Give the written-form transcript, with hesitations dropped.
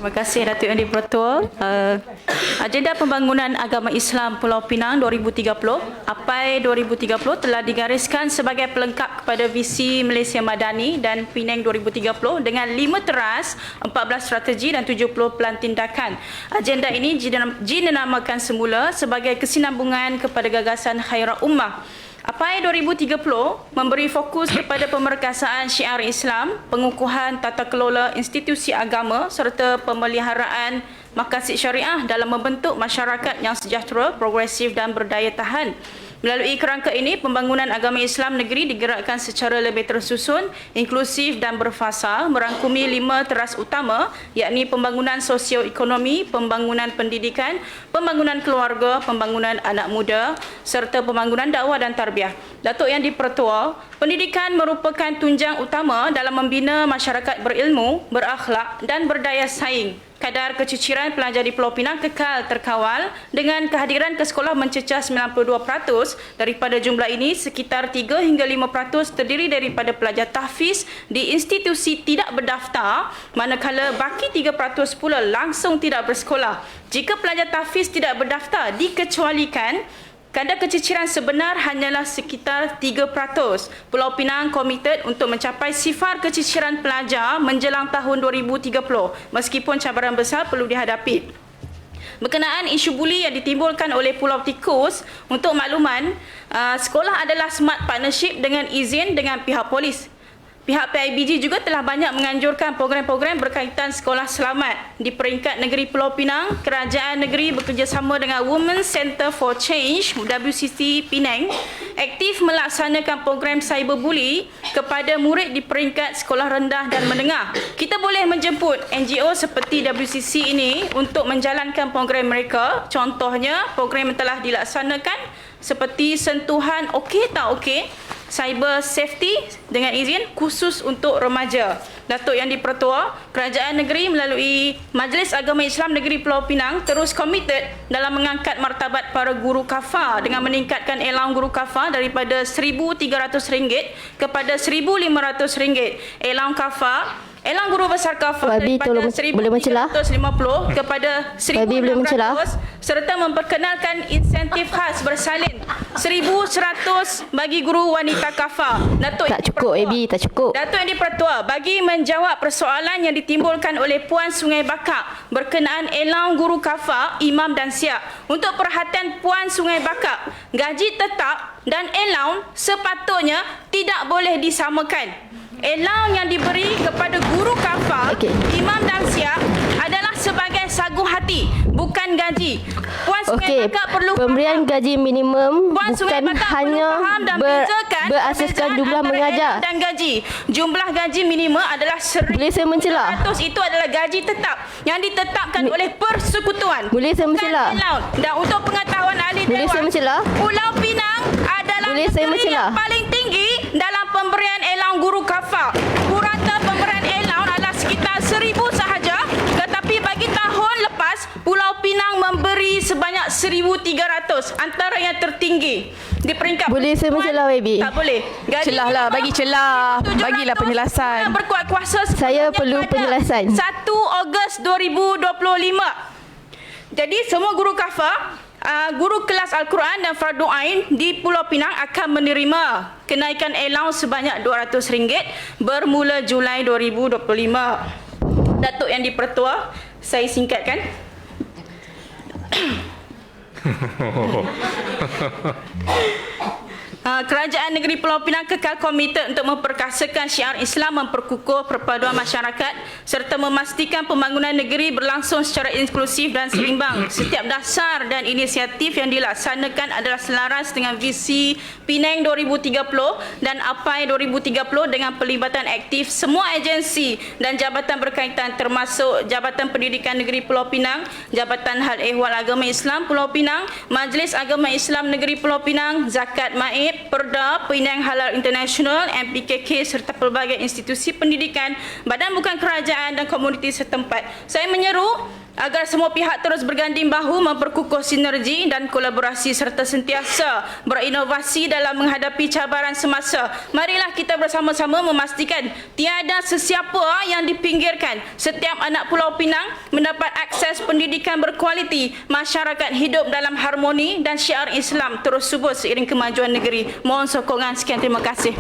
Terima kasih Datuk Yang di-Pertua. Agenda Pembangunan Agama Islam Pulau Pinang 2030, APAI 2030 telah digariskan sebagai pelengkap kepada visi Malaysia Madani dan Penang 2030 dengan 5 teras, 14 strategi dan 70 pelan tindakan. Agenda ini dinamakan semula sebagai kesinambungan kepada gagasan Khairat Ummah. APAI 2030 memberi fokus kepada pemerkasaan syiar Islam, pengukuhan tata kelola institusi agama serta pemeliharaan maqasid syariah dalam membentuk masyarakat yang sejahtera, progresif dan berdaya tahan. Melalui kerangka ini, pembangunan agama Islam negeri digerakkan secara lebih tersusun, inklusif dan berfasa, merangkumi 5 teras utama, yakni pembangunan sosioekonomi, pembangunan pendidikan, pembangunan keluarga, pembangunan anak muda, serta pembangunan dakwah dan tarbiyah. Datuk Yang di-Pertua, pendidikan merupakan tunjang utama dalam membina masyarakat berilmu, berakhlak dan berdaya saing. Kadar keciciran pelajar di Pulau Pinang kekal terkawal dengan kehadiran ke sekolah mencecah 92%. Daripada jumlah ini, sekitar 3 hingga 5% terdiri daripada pelajar tahfiz di institusi tidak berdaftar, manakala baki 3% pula langsung tidak bersekolah. Jika pelajar tahfiz tidak berdaftar dikecualikan, kadar keciciran sebenar hanyalah sekitar 3%. Pulau Pinang komited untuk mencapai sifar keciciran pelajar menjelang tahun 2030, meskipun cabaran besar perlu dihadapi. Berkenaan isu buli yang ditimbulkan oleh Pulau Tikus, untuk makluman, sekolah adalah smart partnership dengan izin dengan pihak polis. Pihak PIBG juga telah banyak menganjurkan program-program berkaitan sekolah selamat. Di peringkat negeri Pulau Pinang, kerajaan negeri bekerjasama dengan Women's Centre for Change WCC Penang aktif melaksanakan program cyberbully kepada murid di peringkat sekolah rendah dan menengah. Kita boleh menjemput NGO seperti WCC ini untuk menjalankan program mereka. Contohnya, program yang telah dilaksanakan seperti sentuhan okey tak okey, cyber safety dengan izin khusus untuk remaja. Datuk Yang di-Pertua, kerajaan negeri melalui Majlis Agama Islam Negeri Pulau Pinang terus komited dalam mengangkat martabat para guru kafar dengan meningkatkan elang guru kafar daripada RM1,300 kepada RM1,500. Elang guru besar kafar daripada RM1,350 kepada RM1,600 serta memperkenalkan insentif khas bersalin RM1,100 bagi guru wanita kafar. Tak cukup, Abi, tak cukup. Datuk Yang di-Pertua, bagi menjawab persoalan yang ditimbulkan oleh Puan Sungai Bakak berkenaan elang guru kafar, imam dan siap. Untuk perhatian Puan Sungai Bakak, gaji tetap dan elang sepatutnya tidak boleh disamakan. Elang yang diberi kepada guru kafar, imam dan siap adalah sebagai sagu hati, bukan gaji. Puan Sungai Bakak perlu pemberian gaji minimum bukan hanya berasaskan jumlah mengajar dan gaji. Jumlah gaji minimum adalah Boleh saya mencela? Itu adalah gaji tetap yang ditetapkan oleh persekutuan. Boleh saya mencela? Dan untuk pengetahuan ahli Boleh saya mencela? Pulau Pinang adalah negeri yang paling tinggi dalam pemberian elang guru kafar. Purata pemberian elang adalah sekitar 1,000 sahaja, tetapi bagi tahun lepas Pulau Pinang memberi sebanyak 1,300, antara yang tertinggi di peringkat. Boleh saya mencela, Baby? Tak boleh. Celah lah, bagi celah. Bagilah penjelasan. Berkuat kuasa Saya perlu penjelasan. 1 Ogos 2025. Jadi semua guru kafar, guru kelas Al-Quran dan Fardu Ain di Pulau Pinang akan menerima kenaikan allowance sebanyak RM200 bermula Julai 2025. Datuk Yang di-Pertua, saya singkatkan. Kerajaan Negeri Pulau Pinang kekal komited untuk memperkasakan syiar Islam, memperkukuh perpaduan masyarakat serta memastikan pembangunan negeri berlangsung secara inklusif dan seimbang. Setiap dasar dan inisiatif yang dilaksanakan adalah selaras dengan visi Penang 2030 dan APAI 2030 dengan pelibatan aktif semua agensi dan jabatan berkaitan termasuk Jabatan Pendidikan Negeri Pulau Pinang, Jabatan Hal Ehwal Agama Islam Pulau Pinang, Majlis Agama Islam Negeri Pulau Pinang, Zakat Maib, MIP, Perda, Penilaian Halal Internasional, MPKK serta pelbagai institusi pendidikan, badan bukan kerajaan dan komuniti setempat. Saya menyeru agar semua pihak terus berganding bahu memperkukuh sinergi dan kolaborasi serta sentiasa berinovasi dalam menghadapi cabaran semasa. Marilah kita bersama-sama memastikan tiada sesiapa yang dipinggirkan. Setiap anak Pulau Pinang mendapat akses pendidikan berkualiti, masyarakat hidup dalam harmoni dan syiar Islam terus subur seiring kemajuan negeri. Mohon sokongan. Sekian, terima kasih.